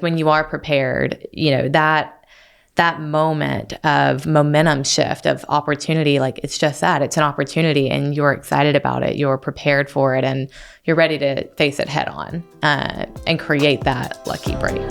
When you are prepared, that moment of momentum shift, of opportunity, like it's just that. It's an opportunity and you're excited about it. You're prepared for it and you're ready to face it head on and create that lucky break.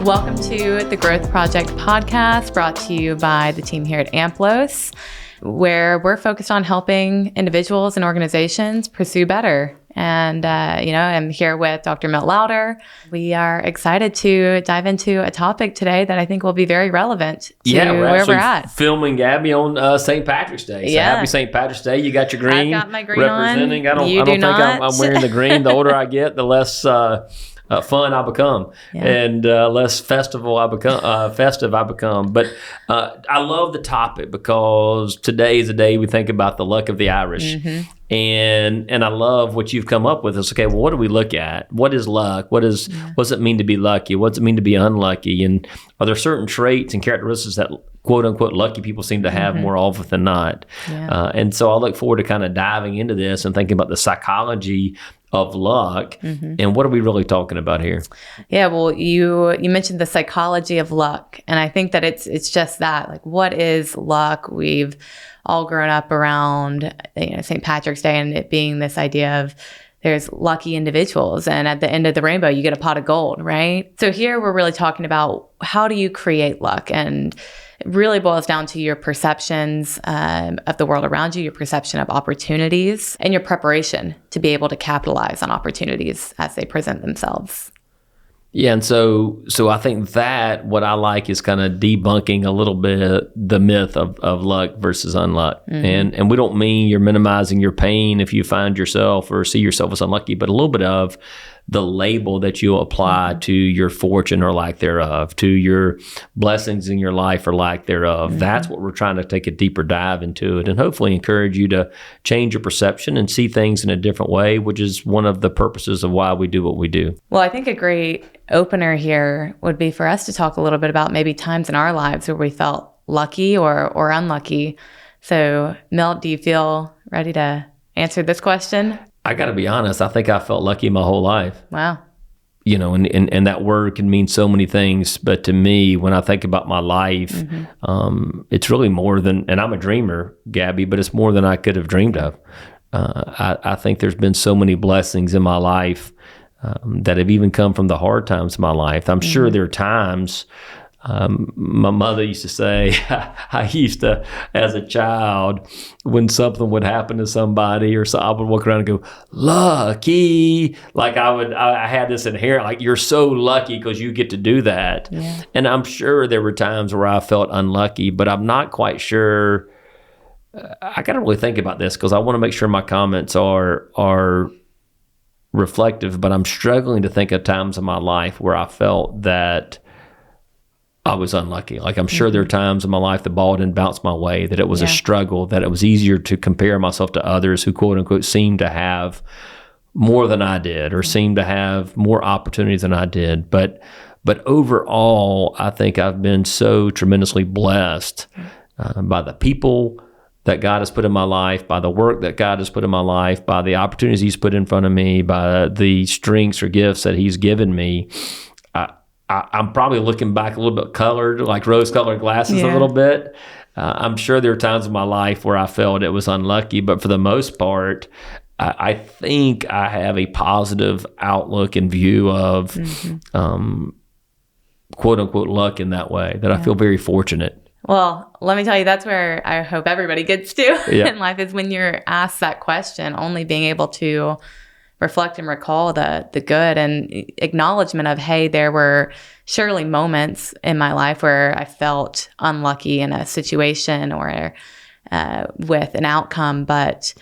Welcome to the Growth Project podcast, brought to you by the team here at AMPLOS, where we're focused on helping individuals and organizations pursue better. And, I'm here with Dr. Milt Lowder. We are excited to dive into a topic today that I think will be very relevant to where we're at. Filming Gabby on St. Patrick's Day. So happy St. Patrick's Day. You got your green. I've got my green representing. on. I don't think I'm wearing the green. The older I get, the less fun I become, and less festive I become. But I love the topic because today is the day we think about the luck of the Irish. Mm-hmm. And I love what you've come up with. It's okay, well, what do we look at? What is luck? What does it mean to be lucky? What does it mean to be unlucky? And are there certain traits and characteristics that quote unquote lucky people seem to have more often than not? Yeah. And so I look forward to kind of diving into this and thinking about the psychology of luck. Mm-hmm. And what are we really talking about here? Yeah, well, you mentioned the psychology of luck. And I think that it's just that, like, what is luck? We've all grown up around St. Patrick's Day and it being this idea of there's lucky individuals, and at the end of the rainbow, you get a pot of gold, right? So here we're really talking about how do you create luck? And it really boils down to your perceptions of the world around you, your perception of opportunities, and your preparation to be able to capitalize on opportunities as they present themselves. Yeah, and so I think that what I like is kind of debunking a little bit the myth of luck versus unluck. Mm-hmm. And we don't mean you're minimizing your pain if you find yourself or see yourself as unlucky, but a little bit of the label that you apply to your fortune or lack thereof, to your blessings in your life or lack thereof. Mm-hmm. That's what we're trying to take a deeper dive into it and hopefully encourage you to change your perception and see things in a different way, which is one of the purposes of why we do what we do. Well, I think a great opener here would be for us to talk a little bit about maybe times in our lives where we felt lucky or unlucky. So, Milt, do you feel ready to answer this question? I got to be honest, I think I felt lucky my whole life. Wow. And that word can mean so many things. But to me, when I think about my life, it's really more than, and I'm a dreamer, Gabby, but it's more than I could have dreamed of. I think there's been so many blessings in my life that have even come from the hard times of my life. I'm sure there are times, my mother used to say, I used to, as a child, when something would happen to somebody or so, I would walk around and go, lucky. Like I had this inherent, like, you're so lucky because you get to do that. Yeah. And I'm sure there were times where I felt unlucky, but I'm not quite sure. I got to really think about this because I want to make sure my comments are reflective, but I'm struggling to think of times in my life where I felt that I was unlucky. Like, I'm sure there are times in my life the ball didn't bounce my way, that it was a struggle, that it was easier to compare myself to others who, quote unquote, seemed to have more than I did or seemed to have more opportunities than I did. But overall, I think I've been so tremendously blessed by the people that God has put in my life, by the work that God has put in my life, by the opportunities He's put in front of me, by the strengths or gifts that He's given me. I'm probably looking back a little bit colored, like rose-colored glasses a little bit. I'm sure there are times in my life where I felt it was unlucky, but for the most part, I think I have a positive outlook and view of quote-unquote luck in that way, that I feel very fortunate. Well, let me tell you, that's where I hope everybody gets to in life, is when you're asked that question, only being able to reflect and recall the good and acknowledgement of, hey, there were surely moments in my life where I felt unlucky in a situation or with an outcome, but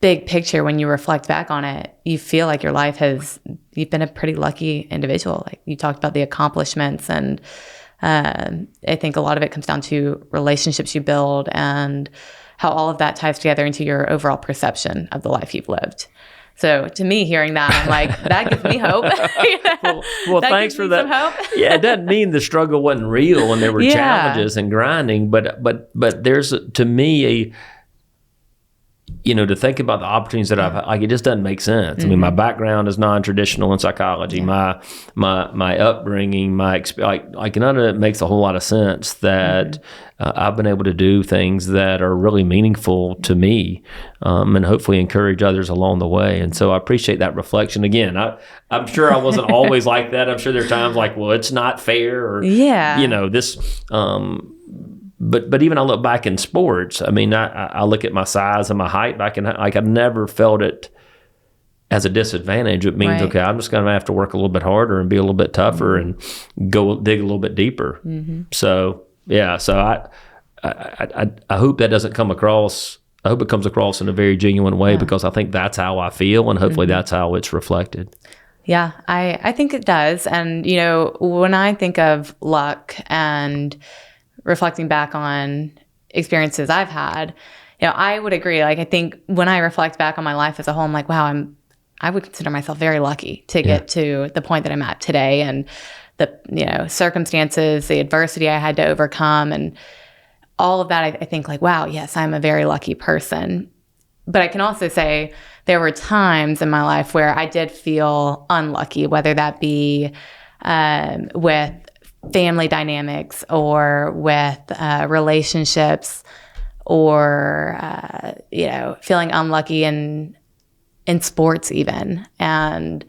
big picture, when you reflect back on it, you feel like you've been a pretty lucky individual. Like, you talked about the accomplishments, and I think a lot of it comes down to relationships you build and how all of that ties together into your overall perception of the life you've lived. So to me, hearing that, I'm like, that gives me hope. Well, thanks for that. Some hope. Yeah, it doesn't mean the struggle wasn't real and there were challenges and grinding, but there's, to me, to think about the opportunities that I've had, like, it just doesn't make sense. I mean, my background is non-traditional in psychology. My upbringing, like none of it makes a whole lot of sense that I've been able to do things that are really meaningful to me, and hopefully encourage others along the way. And so I appreciate that reflection. Again, I'm sure I wasn't always like that. I'm sure there are times like, well, it's not fair, or this. But even I look back in sports, I mean, I look at my size and my height back in, like, I've never felt it as a disadvantage. It means, okay, I'm just going to have to work a little bit harder and be a little bit tougher and go dig a little bit deeper. So, yeah, so I hope that doesn't come across. I hope it comes across in a very genuine way, because I think that's how I feel, and hopefully that's how it's reflected. Yeah, I think it does. And, when I think of luck and reflecting back on experiences I've had, I would agree. Like, I think when I reflect back on my life as a whole, I'm like, wow, I would consider myself very lucky to get to the point that I'm at today, and the, circumstances, the adversity I had to overcome, and all of that. I think, like, wow, yes, I'm a very lucky person. But I can also say there were times in my life where I did feel unlucky, whether that be with family dynamics, or with relationships, or feeling unlucky in sports even. And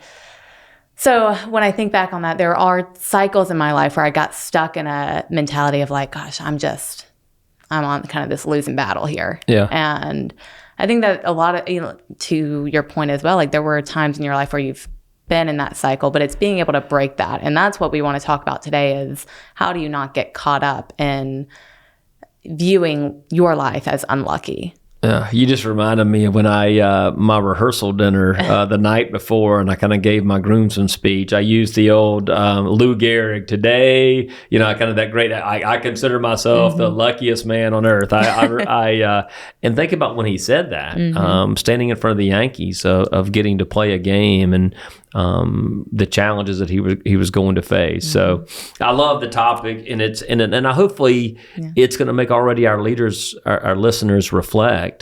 so when I think back on that, there are cycles in my life where I got stuck in a mentality of like, gosh, I'm on kind of this losing battle here. Yeah. And I think that a lot of, to your point as well, like, there were times in your life where you've been in that cycle, but it's being able to break that. And that's what we want to talk about today, is how do you not get caught up in viewing your life as unlucky? You just reminded me of when my rehearsal dinner the night before, and I kind of gave my groomsman speech. I used the old Lou Gehrig, today, kind of that great, I consider myself the luckiest man on earth. And think about when he said that, standing in front of the Yankees, of getting to play a game, and the challenges that he was going to face. So I love the topic, and I hopefully it's going to make already our leaders, our listeners, reflect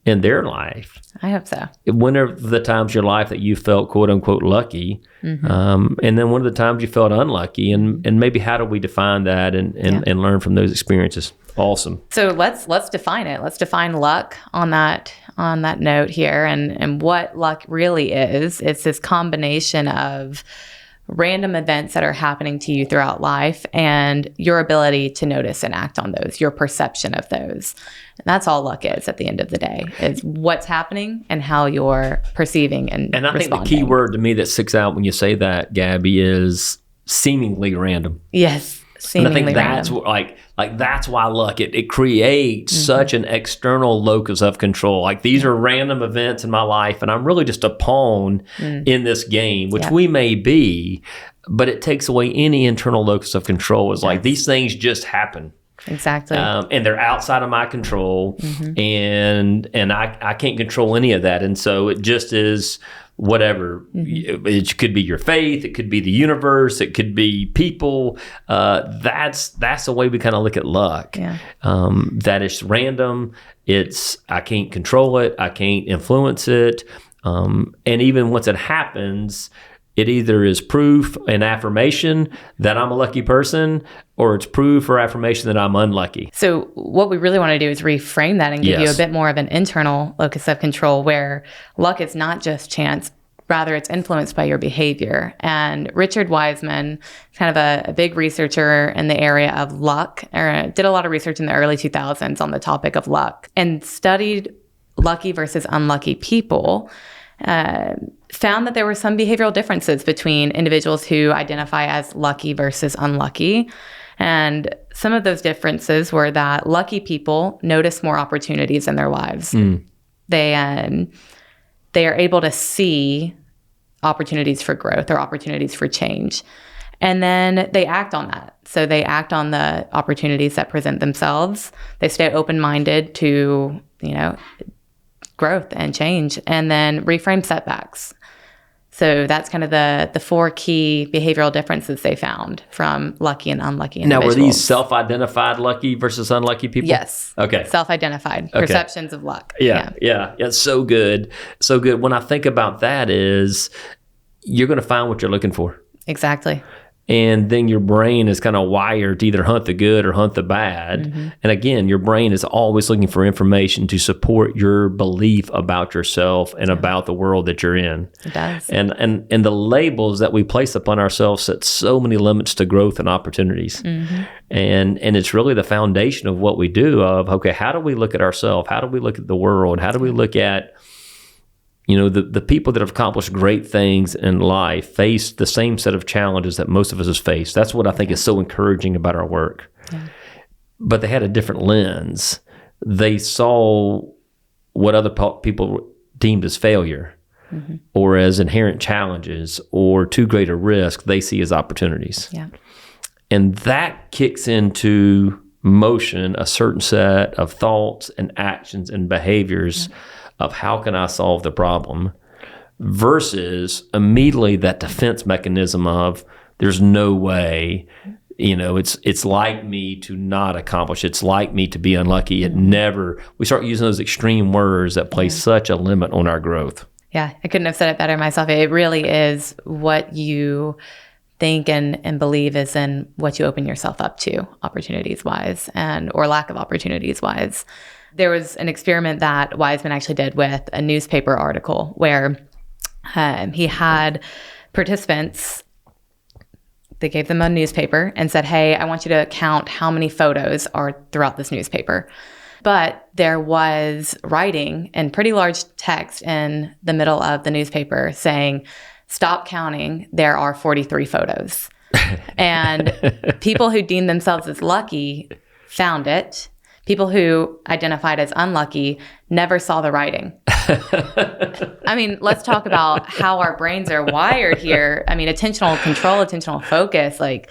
in their life. I hope so. When are the times in your life that you felt quote unquote lucky, and then one of the times you felt unlucky, and maybe how do we define that and learn from those experiences? Awesome. So let's define it. Let's define luck on that note here, and what luck really is. It's this combination of random events that are happening to you throughout life, and your ability to notice and act on those, your perception of those. And that's all luck is at the end of the day, is what's happening and how you're perceiving and I think the key word to me that sticks out when you say that, Gabby, is seemingly random. Yes. And I think that's that's why luck, it creates such an external locus of control. Like, these are random events in my life, and I'm really just a pawn in this game, which we may be, but it takes away any internal locus of control. It's like, these things just happen. Exactly. And they're outside of my control, and I can't control any of that. And so it just is whatever. It could be your faith, it could be the universe, it could be people. That's the way we kind of look at luck. That it's random. I can't control it. I can't influence it. And even once it happens, it either is proof and affirmation that I'm a lucky person, or it's proof or affirmation that I'm unlucky. So what we really want to do is reframe that and give you a bit more of an internal locus of control, where luck is not just chance, rather it's influenced by your behavior. And Richard Wiseman, kind of a big researcher in the area of luck, did a lot of research in the early 2000s on the topic of luck, and studied lucky versus unlucky people. Found that there were some behavioral differences between individuals who identify as lucky versus unlucky. And some of those differences were that lucky people notice more opportunities in their lives. They are able to see opportunities for growth or opportunities for change. And then they act on that. So they act on the opportunities that present themselves. They stay open-minded to, growth and change, and then reframe setbacks. So that's kind of the 4 key behavioral differences they found from lucky and unlucky individuals. Now, were these self-identified lucky versus unlucky people? Yes. Okay. Self-identified perceptions of luck. Yeah. So good. So good. When I think about that is you're going to find what you're looking for. Exactly. And then your brain is kind of wired to either hunt the good or hunt the bad. And again, your brain is always looking for information to support your belief about yourself and about the world that you're in. It does. And the labels that we place upon ourselves set so many limits to growth and opportunities. And it's really the foundation of what we do of, okay, how do we look at ourselves? How do we look at the world? How do we look at the people that have accomplished great things in life face the same set of challenges that most of us has faced. That's what I think is so encouraging about our work. But they had a different lens. They saw what other people deemed as failure or as inherent challenges or too great a risk, they see as opportunities. And that kicks into motion a certain set of thoughts and actions and behaviors of how can I solve the problem versus immediately that defense mechanism of there's no way, it's like me to not accomplish. It's like me to be unlucky. We start using those extreme words that place such a limit on our growth. Yeah, I couldn't have said it better myself. It really is what you think and believe is in what you open yourself up to opportunities wise or lack of opportunities wise. There was an experiment that Wiseman actually did with a newspaper article where he had participants, they gave them a newspaper and said, hey, I want you to count how many photos are throughout this newspaper. But there was writing and pretty large text in the middle of the newspaper saying, stop counting, there are 43 photos. And people who deemed themselves as lucky found it. People who identified as unlucky never saw the writing. I mean, let's talk about how our brains are wired here. I mean, attentional control, attentional focus, like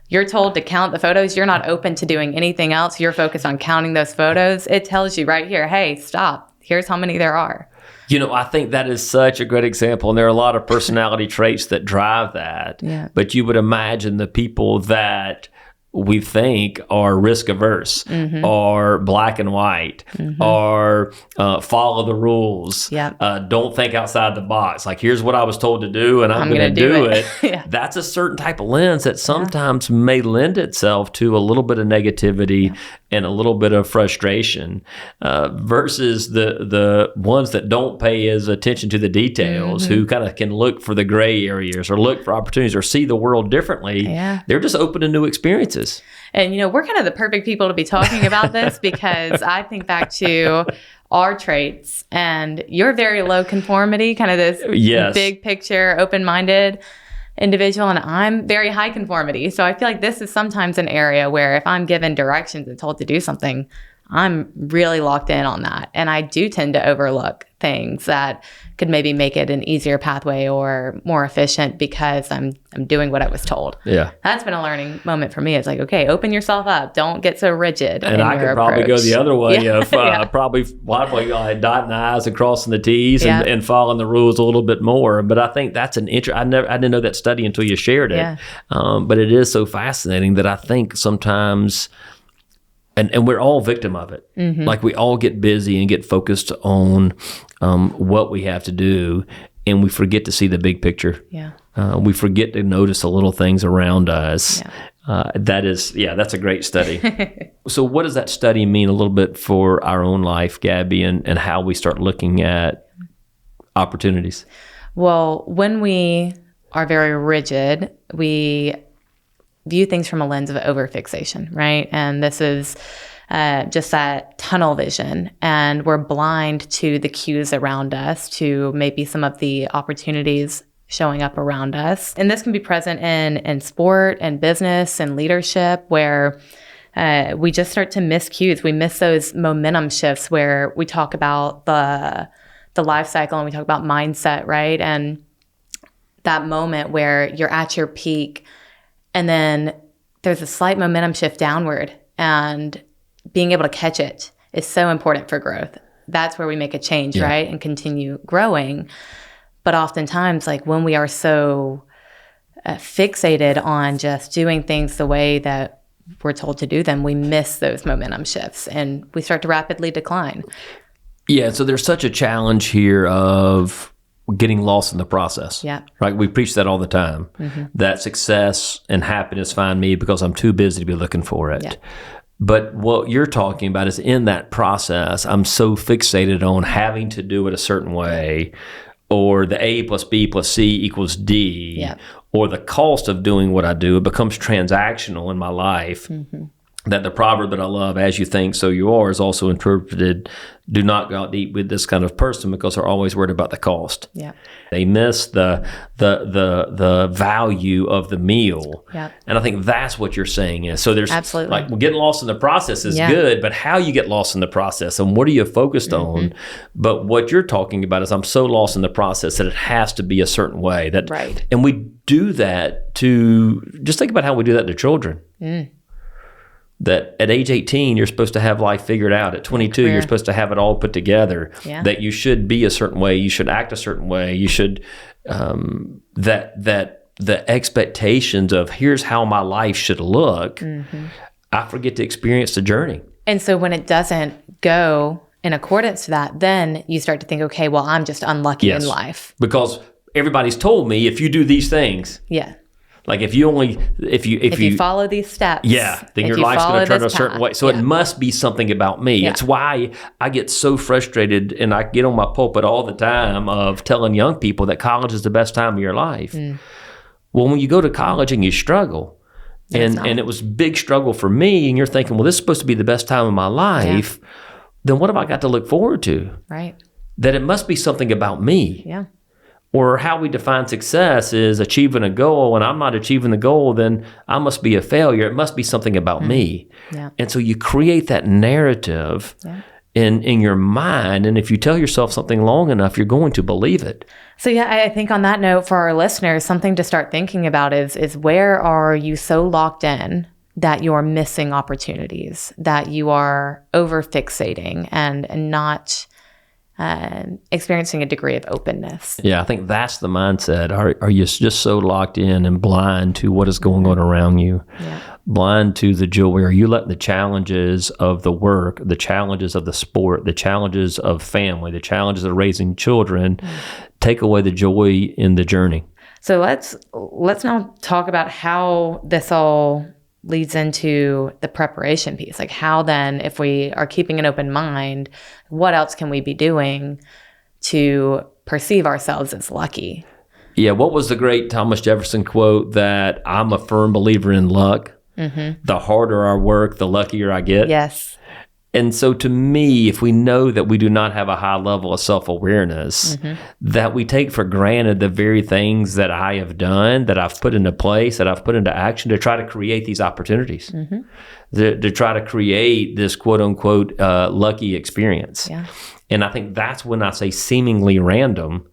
you're told to count the photos. You're not open to doing anything else. You're focused on counting those photos. It tells you right here, hey, stop. Here's how many there are. I think that is such a great example. And there are a lot of personality traits that drive that. But you would imagine the people that we think are risk averse, or black and white, or follow the rules, don't think outside the box. Like, here's what I was told to do, and I'm going to do it. That's a certain type of lens that sometimes may lend itself to a little bit of negativity and a little bit of frustration, versus the ones that don't pay as attention to the details, who kind of can look for the gray areas or look for opportunities or see the world differently. They're just open to new experiences. And, we're kind of the perfect people to be talking about this because I think back to our traits and you're very low conformity, kind of this big picture, open-minded individual, and I'm very high conformity. So I feel like this is sometimes an area where if I'm given directions and told to do something, I'm really locked in on that. And I do tend to overlook things that could maybe make it an easier pathway or more efficient because I'm doing what I was told. That's been a learning moment for me. It's like, okay, open yourself up. Don't get so rigid. And I could probably go the other way of probably dotting the I's and crossing the T's and following the rules a little bit more. But I think that's an I didn't know that study until you shared it. But it is so fascinating that I think sometimes. And we're all victim of it. Like, we all get busy and get focused on what we have to do, and we forget to see the big picture. We forget to notice the little things around us. That's a great study. So what does that study mean a little bit for our own life, Gabby, and how we start looking at opportunities? Well, when we are very rigid, we view things from a lens of overfixation, right? And this is just that tunnel vision. And we're blind to the cues around us, to maybe some of the opportunities showing up around us. And this can be present in sport and business and leadership, where we just start to miss cues. We miss those momentum shifts where we talk about the life cycle and we talk about mindset, right? And that moment where you're at your peak, and then there's a slight momentum shift downward, and being able to catch it is so important for growth. That's where we make a change, right? And continue growing. But oftentimes, like when we are so fixated on just doing things the way that we're told to do them, we miss those momentum shifts and we start to rapidly decline. Yeah, so there's such a challenge here of getting lost in the process. Yeah. Right? We preach that all the time. That success and happiness find me because I'm too busy to be looking for it. Yeah. But what you're talking about is in that process, I'm so fixated on having to do it a certain way, or the A plus B plus C equals D, Yeah. or the cost of doing what I do, it becomes transactional in my life. That the proverb that I love, as you think, so you are, is also interpreted, do not go out to eat with this kind of person because they're always worried about the cost. Yeah. They miss the value of the meal. Yeah. And I think that's what you're saying is. So there's Absolutely. like getting lost in the process is Yeah. good, but how you get lost in the process and what are you focused on? But what you're talking about is I'm so lost in the process that it has to be a certain way. That, Right. And we do that to, just think about how we do that to children. That at age 18, you're supposed to have life figured out. At 22, you're supposed to have it all put together. Yeah. That you should be a certain way. You should act a certain way. You should, that the expectations of here's how my life should look, I forget to experience the journey. And so when it doesn't go in accordance to that, then you start to think, okay, well, I'm just unlucky in life. Because everybody's told me if you do these things, Yeah. like if you follow these steps, then your life's going to turn a certain way. So it must be something about me. Yeah. It's why I get so frustrated, and I get on my pulpit all the time of telling young people that college is the best time of your life. Well, when you go to college and you struggle, and it was a big struggle for me, and you're thinking, well, this is supposed to be the best time of my life, then what have I got to look forward to? Right. That it must be something about me. Yeah. Or how we define success is achieving a goal, and I'm not achieving the goal, then I must be a failure. It must be something about me. Yeah. And so you create that narrative in your mind, and if you tell yourself something long enough, you're going to believe it. So yeah, I think on that note, for our listeners, something to start thinking about is where are you so locked in that you're missing opportunities, that you are over fixating and not experiencing a degree of openness. Yeah, I think that's the mindset. Are you just so locked in and blind to what is going on around you? Yeah. Blind to the joy? Are you letting the challenges of the work, the challenges of the sport, the challenges of family, the challenges of raising children take away the joy in the journey? So let's now talk about how this all leads into the preparation piece. Like how then, if we are keeping an open mind, what else can we be doing to perceive ourselves as lucky? Yeah, what was the great Thomas Jefferson quote that I'm a firm believer in luck? The harder I work, the luckier I get. Yes. And so to me, if we know that we do not have a high level of self-awareness, that we take for granted the very things that I have done, that I've put into place, that I've put into action to try to create these opportunities, to try to create this quote-unquote lucky experience. Yeah. And I think that's when I say seemingly random,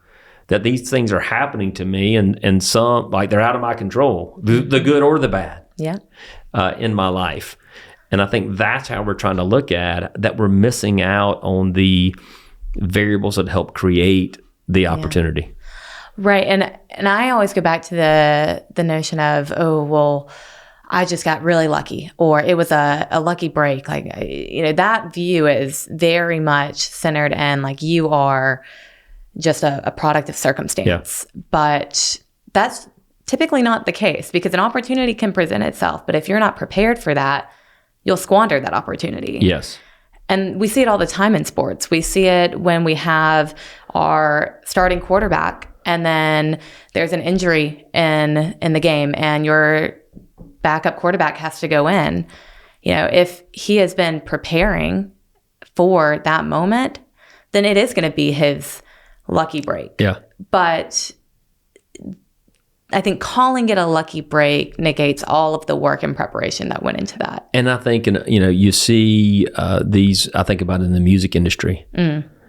that these things are happening to me and some, like they're out of my control, the good or the bad in my life. And I think that's how we're trying to look at that. We're missing out on the variables that help create the opportunity. Right. And I always go back to the notion of, oh, well, I just got really lucky, or it was a lucky break. Like, that view is very much centered in like you are just a product of circumstance. Yeah. But that's typically not the case, because an opportunity can present itself. But if you're not prepared for that, you'll squander that opportunity. Yes. And we see it all the time in sports. We see it when we have our starting quarterback and then there's an injury in the game and your backup quarterback has to go in. If he has been preparing for that moment, then it is going to be his lucky break. Yeah. But I think calling it a lucky break negates all of the work and preparation that went into that. And I think, you see these, I think about it in the music industry.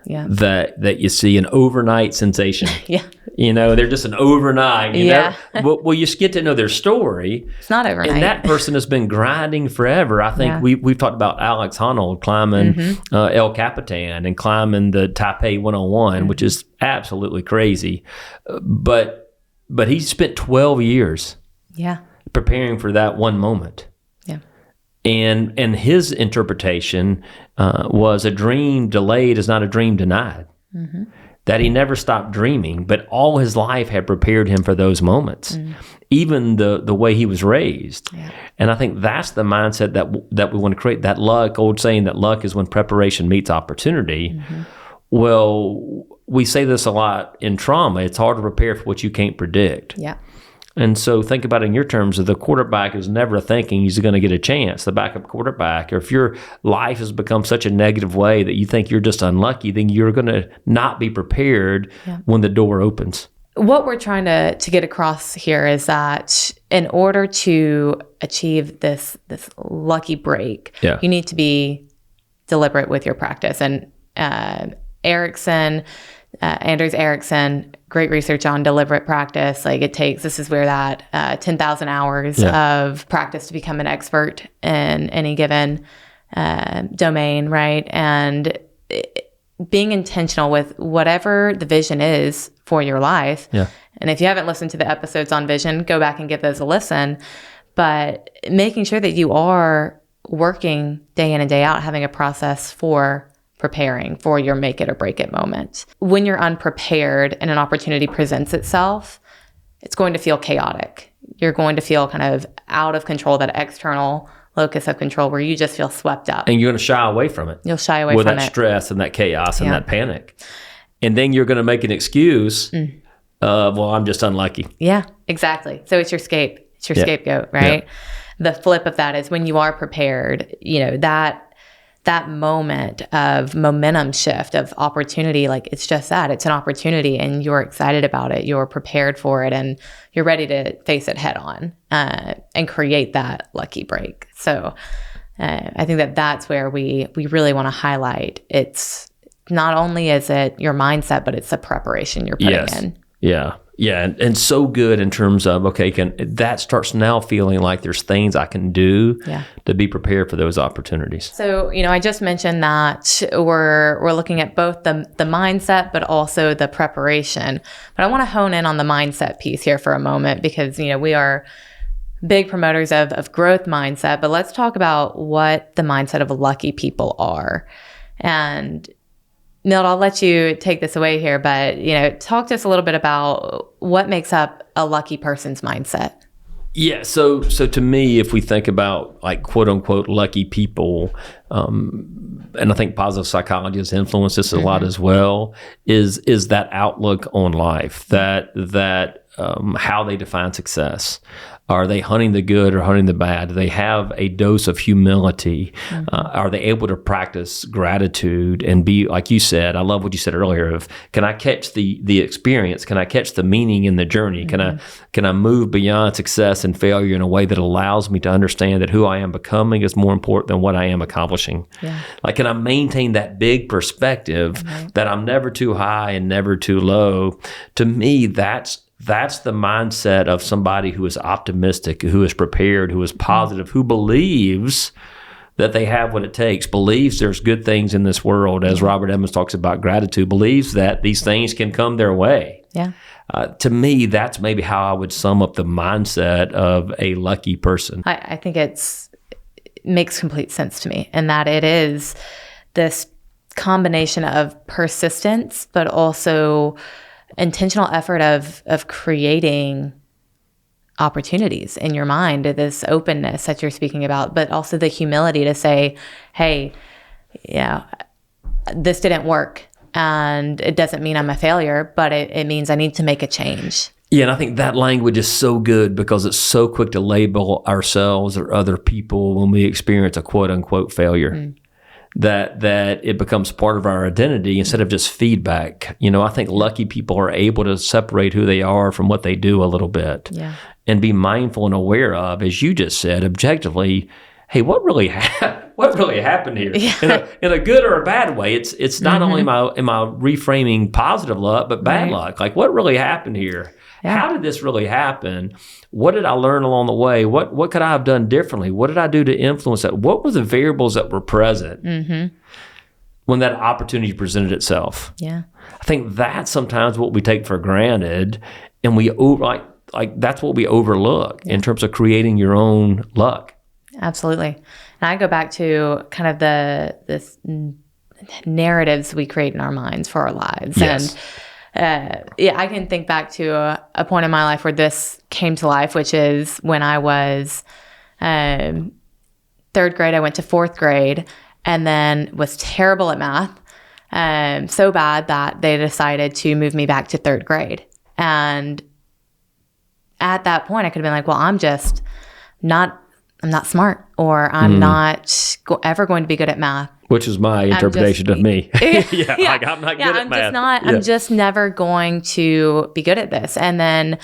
Yeah. that you see an overnight sensation. Yeah. They're just an overnight. Yeah. Well, you just get to know their story. It's not overnight. And that person has been grinding forever. I think we've talked about Alex Honnold climbing El Capitan and climbing the Taipei 101, which is absolutely crazy. But he spent 12 years preparing for that one moment. Yeah. And his interpretation was a dream delayed is not a dream denied. Mm-hmm. That he never stopped dreaming, but all his life had prepared him for those moments, even the way he was raised. Yeah. And I think that's the mindset that we want to create. That luck, old saying that luck is when preparation meets opportunity. Mm-hmm. Well, we say this a lot in trauma. It's hard to prepare for what you can't predict. Yeah. And so think about it in your terms of the quarterback is never thinking he's going to get a chance, the backup quarterback. Or if your life has become such a negative way that you think you're just unlucky, then you're going to not be prepared when the door opens. What we're trying to get across here is that in order to achieve this lucky break, you need to be deliberate with your practice. And Anders Ericsson, great research on deliberate practice. Like this is where that 10,000 hours of practice to become an expert in any given domain, right? And being intentional with whatever the vision is for your life. Yeah. And if you haven't listened to the episodes on vision, go back and give those a listen. But making sure that you are working day in and day out, having a process for preparing for your make it or break it moment. When you're unprepared and an opportunity presents itself, it's going to feel chaotic. You're going to feel kind of out of control, that external locus of control where you just feel swept up. And you're going to shy away from it. You'll shy away from it. With that stress and that chaos and that panic. And then you're going to make an excuse of, well, I'm just unlucky. Yeah, exactly. So it's your scapegoat, right? The flip of that is when you are prepared, that moment of momentum shift, of opportunity, like it's just that. It's an opportunity and you're excited about it. You're prepared for it and you're ready to face it head on and create that lucky break. So I think that's where we really want to highlight. It's not only is it your mindset, but it's the preparation you're putting in. Yeah. Yeah, and so good in terms of, okay, that starts now feeling like there's things I can do to be prepared for those opportunities. So, I just mentioned that we're looking at both the mindset, but also the preparation. But I want to hone in on the mindset piece here for a moment because, we are big promoters of growth mindset, but let's talk about what the mindset of lucky people are. And Milt, I'll let you take this away here, but, talk to us a little bit about what makes up a lucky person's mindset. Yeah. So to me, if we think about like quote unquote lucky people, and I think positive psychology has influenced this a lot as well, is that outlook on life, that how they define success. Are they hunting the good or hunting the bad? Do they have a dose of humility? Are they able to practice gratitude and be, like you said, I love what you said earlier of, can I catch the experience? Can I catch the meaning in the journey? Can I move beyond success and failure in a way that allows me to understand that who I am becoming is more important than what I am accomplishing? Yeah. Like, can I maintain that big perspective that I'm never too high and never too low? To me, that's the mindset of somebody who is optimistic, who is prepared, who is positive, who believes that they have what it takes, believes there's good things in this world, as Robert Emmons talks about gratitude, believes that these things can come their way. Yeah. To me, that's maybe how I would sum up the mindset of a lucky person. I think it makes complete sense to me, and that it is this combination of persistence, but also intentional effort of creating opportunities in your mind, this openness that you're speaking about, but also the humility to say, hey, this didn't work and it doesn't mean I'm a failure, but it means I need to make a change. Yeah, and I think that language is so good because it's so quick to label ourselves or other people when we experience a quote unquote failure. That it becomes part of our identity instead of just feedback. I think lucky people are able to separate who they are from what they do a little bit and be mindful and aware of, as you just said, objectively, hey, what really happened here? Yeah. In a good or a bad way. It's not only am I reframing positive luck, but bad luck. Like, what really happened here? Yeah. How did this really happen? What did I learn along the way? What could I have done differently? What did I do to influence that? What were the variables that were present when that opportunity presented itself? Yeah. I think that's sometimes what we take for granted, and we that's what we overlook in terms of creating your own luck. Absolutely. And I go back to kind of this narratives we create in our minds for our lives. Yes. And I can think back to a point in my life where this came to life, which is when I was third grade. I went to fourth grade and then was terrible at math, so bad that they decided to move me back to third grade. And at that point, I could have been like, well, I'm not smart, or I'm not ever going to be good at math. Which is my interpretation of me. Like, I'm not good at math. I'm just never going to be good at this. And then,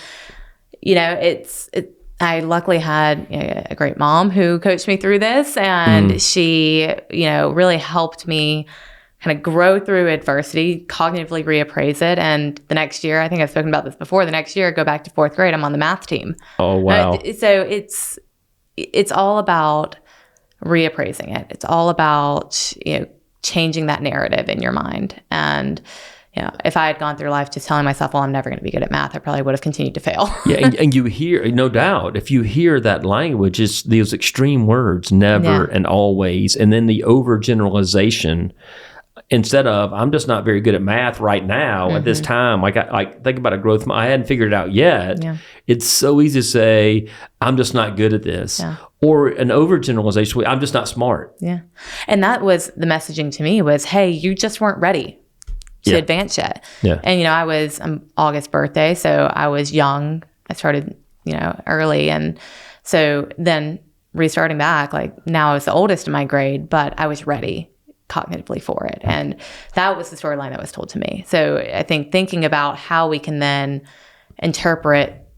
I luckily had a great mom who coached me through this, and she, really helped me kind of grow through adversity, cognitively reappraise it. And the next year, I think I've spoken about this before, the next year, go back to fourth grade, I'm on the math team. Oh, wow. So it's all about reappraising it. It's all about, changing that narrative in your mind. And, if I had gone through life just telling myself, well, I'm never going to be good at math, I probably would have continued to fail. And you hear, no doubt, if you hear that language, it's those extreme words, never and always, and then the overgeneralization. Instead of, I'm just not very good at math right now at this time. Like, I think about a growth, I hadn't figured it out yet. Yeah. It's so easy to say, I'm just not good at this. Yeah. Or an overgeneralization, I'm just not smart. Yeah. And that was the messaging to me was, hey, you just weren't ready to advance yet. Yeah. And, I'm August birthday, so I was young. I started, early. And so then restarting back, like now I was the oldest in my grade, but I was ready cognitively for it. And that was the storyline that was told to me. So I think thinking about how we can then interpret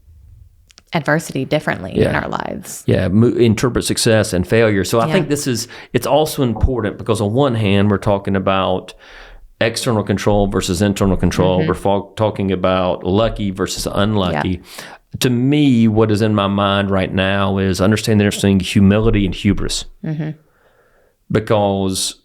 adversity differently in our lives. Yeah, interpret success and failure. So I think it's also important because on one hand, we're talking about external control versus internal control. We're talking about lucky versus unlucky. Yeah. To me, what is in my mind right now is understanding the difference between humility and hubris. Because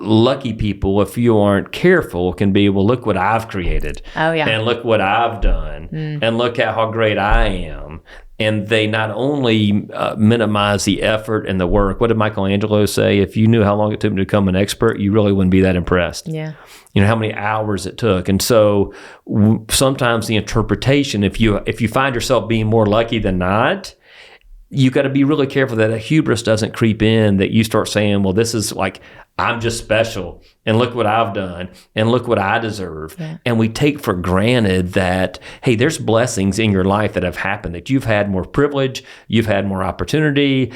lucky people, if you aren't careful, can be, well, look what I've created. Oh, yeah. And look what I've done. And look at how great I am. And they not only minimize the effort and the work. What did Michelangelo say? If you knew how long it took him to become an expert, you really wouldn't be that impressed. Yeah. How many hours it took. And so sometimes the interpretation, if you find yourself being more lucky than not, you got to be really careful that a hubris doesn't creep in, that you start saying, well, this is like, I'm just special, and look what I've done, and look what I deserve. Yeah. And we take for granted that, hey, there's blessings in your life that have happened, that you've had more privilege, you've had more opportunity,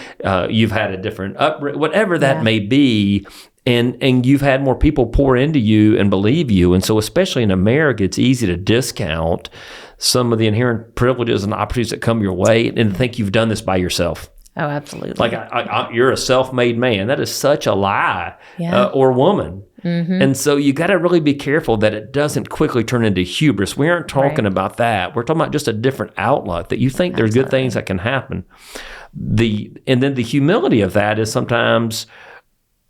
you've had a different whatever that may be. And you've had more people pour into you and believe you. And so especially in America, it's easy to discount some of the inherent privileges and opportunities that come your way and think you've done this by yourself. Oh, absolutely. Like you're a self-made man. That is such a lie, or woman. And so you got to really be careful that it doesn't quickly turn into hubris. We aren't talking about that. We're talking about just a different outlook, that you think there's good things that can happen. And then the humility of that is sometimes,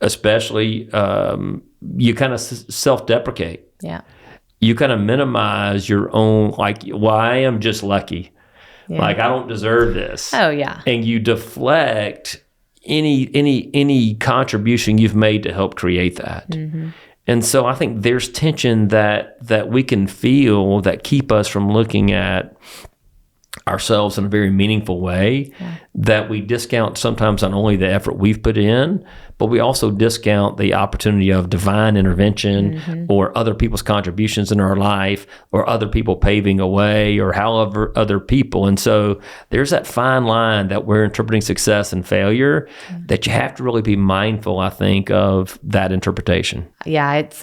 especially, you kind of self-deprecate. Yeah. You kind of minimize your own, like, well, I am just lucky. Yeah. Like, I don't deserve this. Oh, yeah. And you deflect any contribution you've made to help create that. And so I think there's tension that we can feel that keep us from looking at ourselves in a very meaningful way, that we discount sometimes not only the effort we've put in, but we also discount the opportunity of divine intervention or other people's contributions in our life, or other people paving a way, or however other people. And so there's that fine line that we're interpreting success and failure, that you have to really be mindful, I think, of that interpretation. Yeah, it's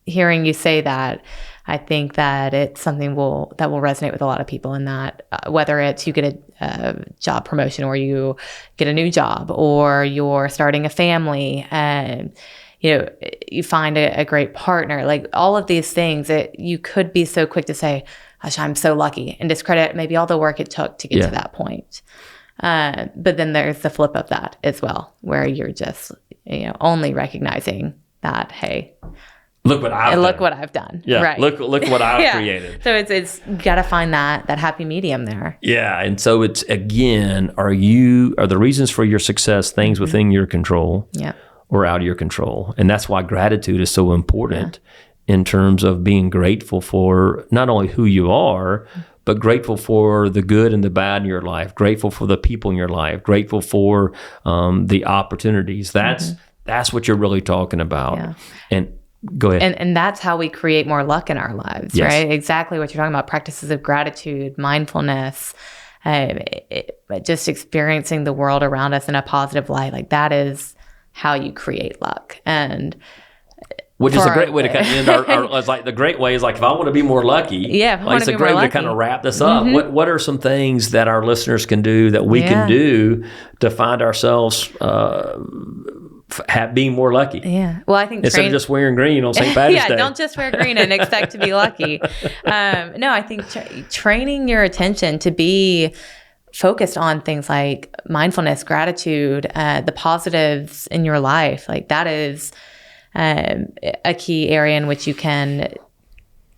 hearing you say that, I think that it's something that will resonate with a lot of people in that, whether it's you get a job promotion or you get a new job or you're starting a family and, you find a great partner, like all of these things that you could be so quick to say, gosh, I'm so lucky, and discredit maybe all the work it took to get to that point. But then there's the flip of that as well, where you're just, only recognizing that, hey, look what I've done. Yeah. Right. Look what I've created. So it's you got to find that happy medium there. Yeah. And so it's, again, are the reasons for your success things within your control or out of your control? And that's why gratitude is so important in terms of being grateful for not only who you are, but grateful for the good and the bad in your life, grateful for the people in your life, grateful for the opportunities. That's what you're really talking about. Yeah. And go ahead. And that's how we create more luck in our lives, right? Exactly what you're talking about. Practices of gratitude, mindfulness, just experiencing the world around us in a positive light. Like that is how you create luck. And which is a great way to kind of end our it's like the great way is like, if I want to be more lucky, it's a great way to kind of wrap this up. What are some things that our listeners can do that we can do to find ourselves being more lucky? Yeah. Well, I think instead of just wearing green on St. Patrick's Day. Don't just wear green and expect to be lucky. No, I think training your attention to be focused on things like mindfulness, gratitude, the positives in your life, like that is a key area in which you can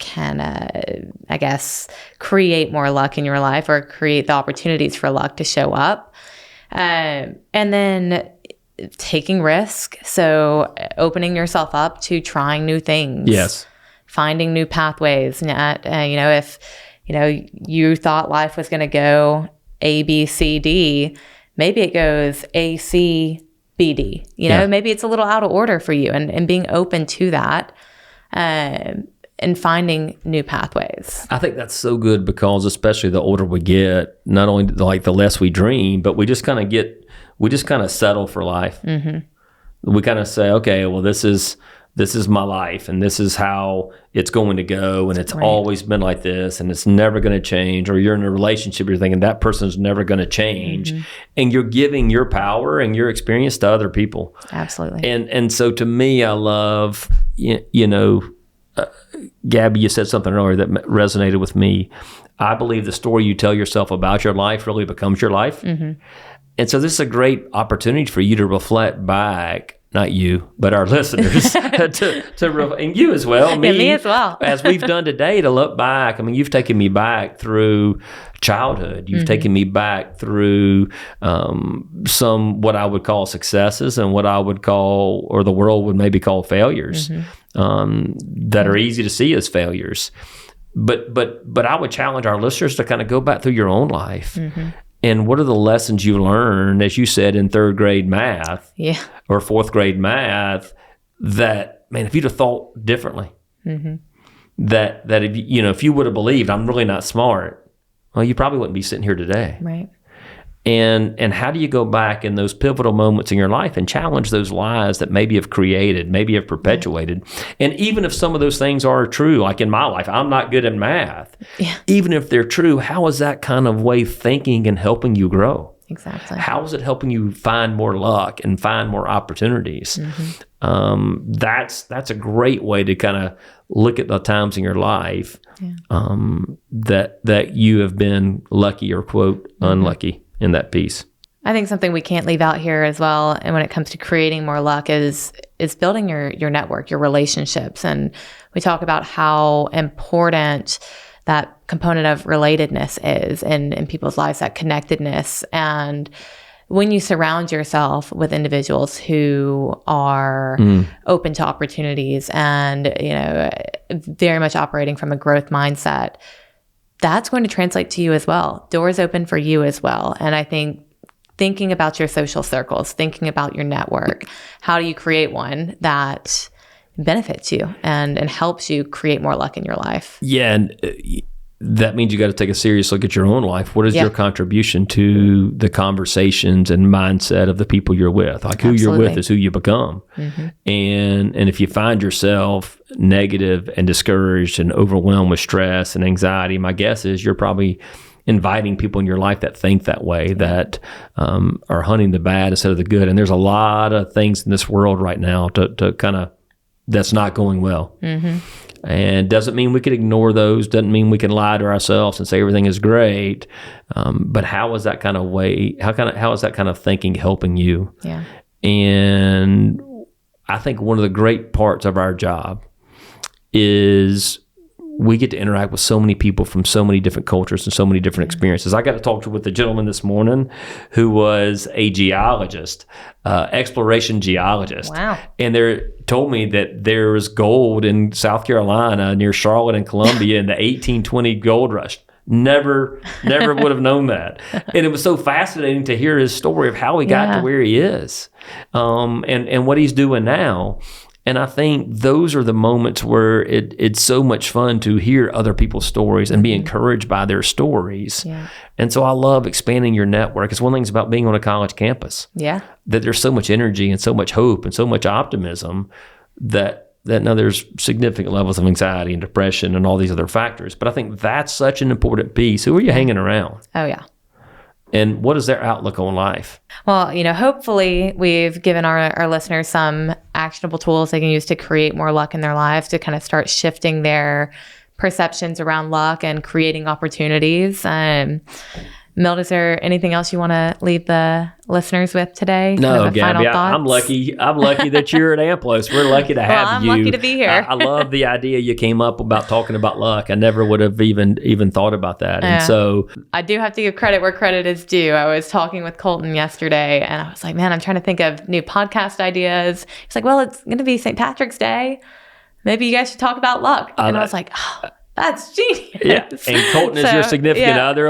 I guess create more luck in your life or create the opportunities for luck to show up. And then taking risk. So opening yourself up to trying new things. Yes. Finding new pathways. If, you thought life was going to go A, B, C, D, maybe it goes A, C, B, D. Maybe it's a little out of order for you, and being open to that and finding new pathways. I think that's so good because especially the older we get, not only like the less we dream, but we just kind of settle for life. Mm-hmm. We kind of say, okay, well, this is my life and this is how it's going to go. And it's always been like this and it's never going to change. Or you're in a relationship, you're thinking that person's never going to change. Mm-hmm. And you're giving your power and your experience to other people. Absolutely. And so to me, I love, Gabby, you said something earlier that resonated with me. I believe the story you tell yourself about your life really becomes your life. Mm-hmm. And so this is a great opportunity for you to reflect back, not you, but our listeners, and you as well, me as well, as we've done today, to look back. I mean, you've taken me back through childhood. You've taken me back through some what I would call successes and what I would call, or the world would maybe call, failures that are easy to see as failures. But I would challenge our listeners to kind of go back through your own life. Mm-hmm. And what are the lessons you learned, as you said, in third grade math or fourth grade math, that, man, if you'd have thought differently, that if you would have believed I'm really not smart, well, you probably wouldn't be sitting here today. Right. And how do you go back in those pivotal moments in your life and challenge those lies that maybe have created, maybe have perpetuated? And even if some of those things are true, like in my life, I'm not good at math. Yeah. Even if they're true, how is that kind of way of thinking and helping you grow? Exactly. How is it helping you find more luck and find more opportunities? Mm-hmm. That's a great way to kind of look at the times in your life that you have been lucky or, quote, unlucky in that piece. I think something we can't leave out here as well, and when it comes to creating more luck, is building your network, your relationships. And we talk about how important that component of relatedness is in people's lives, that connectedness. And when you surround yourself with individuals who are open to opportunities and very much operating from a growth mindset, that's going to translate to you as well. Doors open for you as well. And I think thinking about your social circles, thinking about your network, how do you create one that benefits you and helps you create more luck in your life? Yeah. And that means you got to take a serious look at your own life. What is your contribution to the conversations and mindset of the people you're with? Like who you're with is who you become. And if you find yourself negative and discouraged and overwhelmed with stress and anxiety, my guess is you're probably inviting people in your life that think that way, that are hunting the bad instead of the good. And there's a lot of things in this world right now to kind of, that's not going well. And doesn't mean we can ignore those, doesn't mean we can lie to ourselves and say everything is great. But how is that kind of way, how is that kind of thinking helping you? Yeah. And I think one of the great parts of our job is we get to interact with so many people from so many different cultures and so many different experiences. I got to talk with a gentleman this morning who was a geologist, exploration geologist. Wow. And they told me that there was gold in South Carolina near Charlotte and Columbia in the 1820 gold rush. Never would have known that. And it was so fascinating to hear his story of how he got to where he is, and what he's doing now. And I think those are the moments where it's so much fun to hear other people's stories and be encouraged by their stories. Yeah. And so I love expanding your network. It's one of the things about being on a college campus. Yeah. That there's so much energy and so much hope and so much optimism that now there's significant levels of anxiety and depression and all these other factors. But I think that's such an important piece. Who are you hanging around? Oh, yeah. And what is their outlook on life? Well, hopefully we've given our listeners some actionable tools they can use to create more luck in their lives, to kind of start shifting their perceptions around luck and creating opportunities. Milt, is there anything else you want to leave the listeners with today? No, Gabby, I'm lucky that you're at AMPLOS. We're lucky to have you. I'm lucky to be here. I love the idea you came up about talking about luck. I never would have even thought about that. And so I do have to give credit where credit is due. I was talking with Colton yesterday and I was like, man, I'm trying to think of new podcast ideas. He's like, well, it's going to be St. Patrick's Day. Maybe you guys should talk about luck. And I was like, oh, that's genius. Yeah, and Colton is your significant other,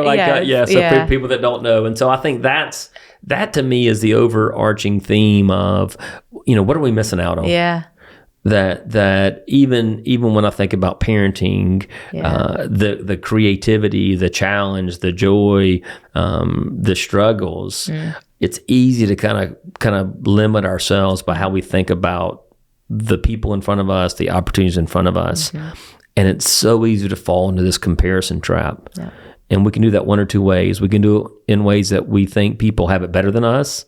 people that don't know. And so I think that to me is the overarching theme of, what are we missing out on? Yeah. That even when I think about parenting, the creativity, the challenge, the joy, the struggles, it's easy to kind of limit ourselves by how we think about the people in front of us, the opportunities in front of us. And it's so easy to fall into this comparison trap. Yeah. And we can do that one or two ways. We can do it in ways that we think people have it better than us,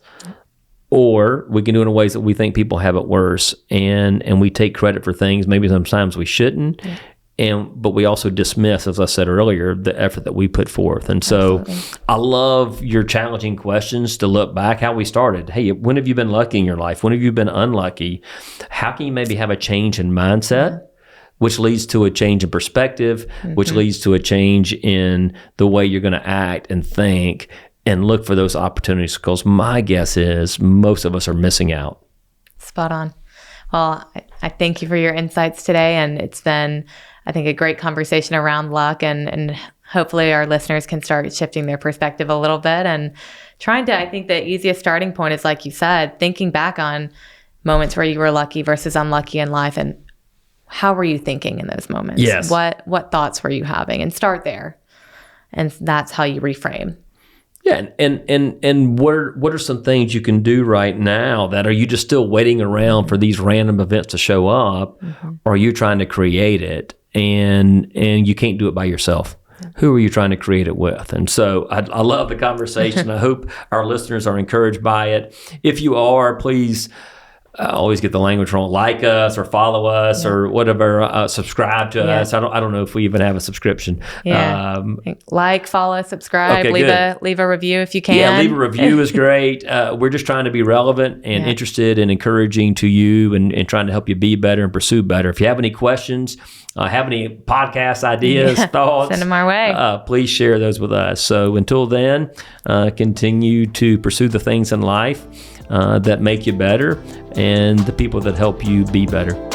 or we can do it in ways that we think people have it worse. And we take credit for things maybe sometimes we shouldn't. Yeah. But we also dismiss, as I said earlier, the effort that we put forth. And so I love your challenging questions to look back how we started. Hey, when have you been lucky in your life? When have you been unlucky? How can you maybe have a change in mindset? Which leads to a change in perspective, which leads to a change in the way you're going to act and think and look for those opportunities. Because my guess is most of us are missing out. Spot on. Well, I thank you for your insights today. And it's been, I think, a great conversation around luck. And hopefully our listeners can start shifting their perspective a little bit and trying to, I think the easiest starting point is, like you said, thinking back on moments where you were lucky versus unlucky in life, and how were you thinking in those moments? Yes. What thoughts were you having? And start there. And that's how you reframe. Yeah. And what are some things you can do right now that are you just still waiting around for these random events to show up? Or are you trying to create it and you can't do it by yourself? Who are you trying to create it with? And so I love the conversation. I hope our listeners are encouraged by it. If you are, please, I always get the language wrong. Like us or follow us or whatever. Subscribe to us. I don't know if we even have a subscription. Yeah. Like, follow, subscribe. Okay, leave a review if you can. Yeah, leave a review is great. We're just trying to be relevant and interested and encouraging to you and trying to help you be better and pursue better. If you have any questions, have any podcast ideas, thoughts, send them our way. Please share those with us. So until then, continue to pursue the things in life that make you better and the people that help you be better.